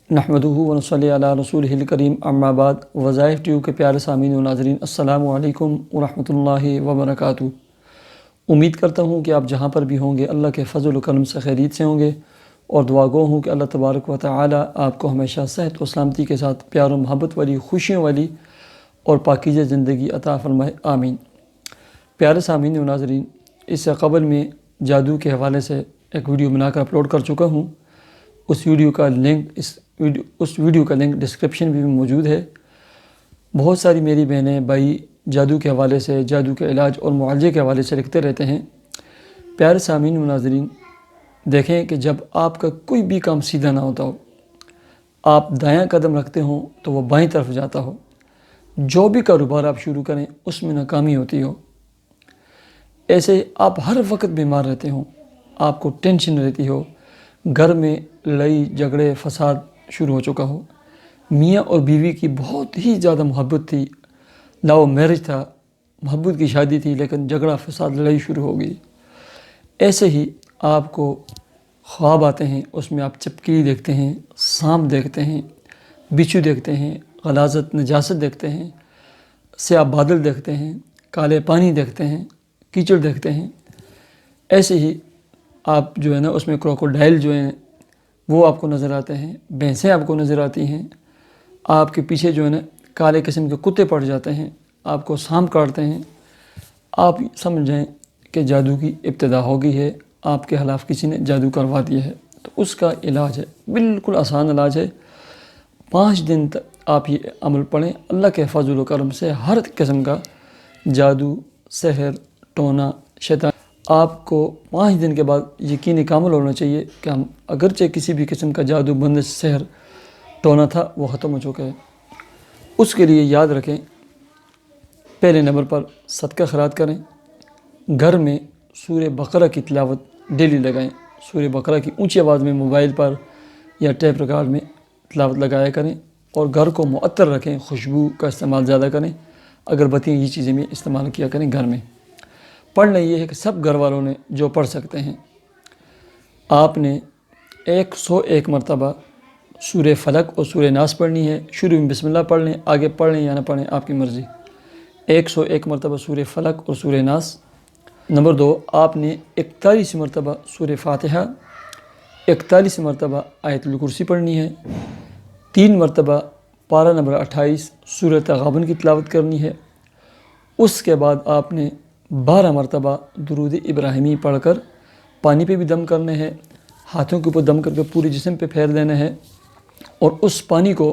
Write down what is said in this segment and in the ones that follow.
नहमदुहु व नसल्ली अला रसूलिहिल करीम अम्मा बाद। वज़ाइफ ट्यूब के प्यारे सामीन व नाज़रीन, अस्सलामु अलैकुम व रहमतुल्लाहि व बरकातुहू। उम्मीद करता हूँ कि आप जहाँ पर भी होंगे अल्लाह के फ़ज़ल व करम से खैरियत से होंगे, और दुआ गो हूँ कि अल्लाह तबारक व तआला आपको हमेशा सेहत व सलामती के साथ प्यार व मोहब्बत वाली, खुशियों वाली और पाकीज़ा ज़िंदगी अता फ़रमाए, आमीन। प्यारे सामीन व नाज़रीन, इससे क़बल में जादू के हवाले से एक वीडियो बनाकर अपलोड कर चुका हूँ। उस वीडियो का लिंक डिस्क्रिप्शन में भी मौजूद है। बहुत सारी मेरी बहनें भाई जादू के हवाले से, जादू के इलाज और मुआवजे के हवाले से लिखते रहते हैं। प्यारे सामीन व नाज़रीन, देखें कि जब आपका कोई भी काम सीधा ना होता हो, आप दायां कदम रखते हो तो वह बाईं तरफ जाता हो, जो भी कारोबार आप शुरू करें उसमें नाकामी होती हो, ऐसे आप हर वक्त बीमार रहते हो, आपको टेंशन रहती हो, घर में लड़ाई झगड़े फसाद शुरू हो चुका हो, मियाँ और बीवी की बहुत ही ज़्यादा मोहब्बत थी, लव मैरिज था, मोहब्बत की शादी थी, लेकिन झगड़ा फसाद लड़ाई शुरू हो गई। ऐसे ही आपको ख्वाब आते हैं, उसमें आप चिपकली देखते हैं, सांप देखते हैं, बिच्छू देखते हैं, गलाजत नजासत देखते हैं, स्याह बादल देखते हैं, काले पानी देखते हैं, कीचड़ देखते हैं। ऐसे ही आप जो है ना उसमें क्रोकोडाइल जो हैं वो आपको नज़र आते हैं, भैंसें आपको नज़र आती हैं, आपके पीछे जो है ना काले किस्म के कुत्ते पड़ जाते हैं, आपको सांप काटते हैं। आप समझ जाएं कि जादू की इब्तिदा हो गई है, आपके खिलाफ किसी ने जादू करवा दिया है। तो उसका इलाज है, बिल्कुल आसान इलाज है। 5 दिन तक आप ये अमल पढ़ें, अल्लाह के फज़ल व करम से हर किस्म का जादू, सहर, टोना, शैतान आपको 5 दिन के बाद यकीन कामिल होना चाहिए कि हम अगरचे किसी भी किस्म का जादू, बंदिश, सहर, टोना था वो ख़त्म हो चुका है। उसके लिए याद रखें, पहले नंबर पर सदका खैरात करें, घर में सूरह बकरा की तिलावत डेली लगाएं। सूरह बकरा की ऊंची आवाज़ में मोबाइल पर या टेप रिकॉर्ड में तिलावत लगाया करें, और घर को मुअत्तर रखें, खुशबू का इस्तेमाल ज़्यादा करें, अगरबत्तियाँ ये चीज़ें भी इस्तेमाल किया करें घर में। पढ़ना ये है कि सब घर वालों ने जो पढ़ सकते हैं, आपने 101 मरतबा सूरह फलक और सूरह नास पढ़नी है। शुरू में बिस्मिल्लाह पढ़ लें, आगे पढ़ लें या ना पढ़ें, आपकी मर्ज़ी। 101 मरतबा सूरह फलक और सूरह नास। नंबर 2, आपने 41 मरतबा सूरह फातिहा, 41 मरतबा आयतुल कुर्सी पढ़नी है। 3 मरतबा पारा नंबर 28 सूरह तगाबुन की तिलावत करनी है। उसके बाद आपने 12 मरतबा दुरूद इब्राहिमी पढ़कर पानी पे भी दम करने हैं, हाथों के ऊपर दम करके पूरे जिस्म पे फेर देना है, और उस पानी को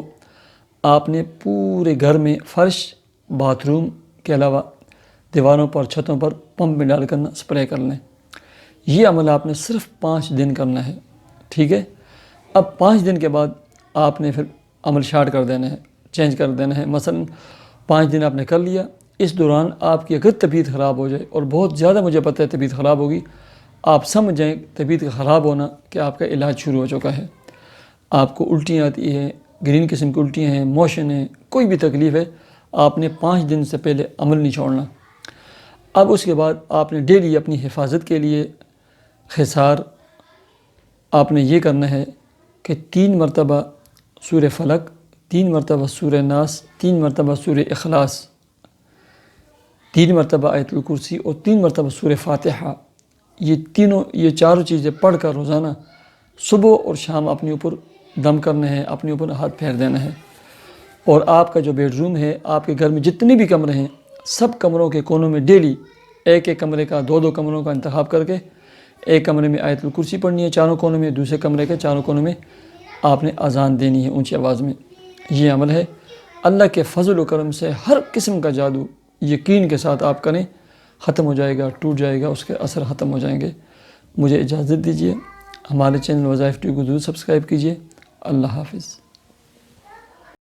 आपने पूरे घर में फ़र्श, बाथरूम के अलावा दीवारों पर, छतों पर पंप में डाल कर स्प्रे कर लें। ये अमल आपने सिर्फ 5 दिन करना है, ठीक है। अब 5 दिन के बाद आपने फिर अमल स्टार्ट कर देना है, चेंज कर देना है। मसलन 5 दिन आपने कर लिया, इस दौरान आपकी अगर तबीयत ख़राब हो जाए, और बहुत ज़्यादा मुझे पता है तबीयत ख़राब होगी, आप समझ जाएँ तबीयत का ख़राब होना कि आपका इलाज शुरू हो चुका है। आपको उल्टियाँ आती है, ग्रीन किस्म की उल्टियाँ हैं, मोशन है, कोई भी तकलीफ़ है, आपने 5 दिन से पहले अमल नहीं छोड़ना। अब उसके बाद आपने डेली अपनी हिफाजत के लिए खिसार आपने ये करना है कि 3 मरतबा सूरह फलक, 3 मरतबा सूरह नास, 3 मरतबा सूरह इखलास, 3 मरतबा आयतुल कुर्सी और 3 मरतबा सूरह फातिहा। ये चारों चीज़ें पढ़ कर रोज़ाना सुबह और शाम अपने ऊपर दम करना है, अपने ऊपर हाथ फेर देना है। और आपका जो बेडरूम है, आपके घर में जितने भी कमरे हैं, सब कमरों के कोनों में डेली एक कमरे का, 2 कमरों का इंतखाब करके एक कमरे में आयतुल कुर्सी पढ़नी है चारों कोनों में, दूसरे कमरे के चारों कोनों में आपने अजान देनी है ऊंची आवाज़ में। ये अमल है। अल्लाह के फजल व करम से हर किस्म का जादू यकीन के साथ आप करें, ख़त्म हो जाएगा, टूट जाएगा, उसके असर ख़त्म हो जाएंगे। मुझे इजाज़त दीजिए, हमारे चैनल वज़ाइफ ट्यूब को ज़रूर सब्सक्राइब कीजिए। अल्लाह हाफ़िज़।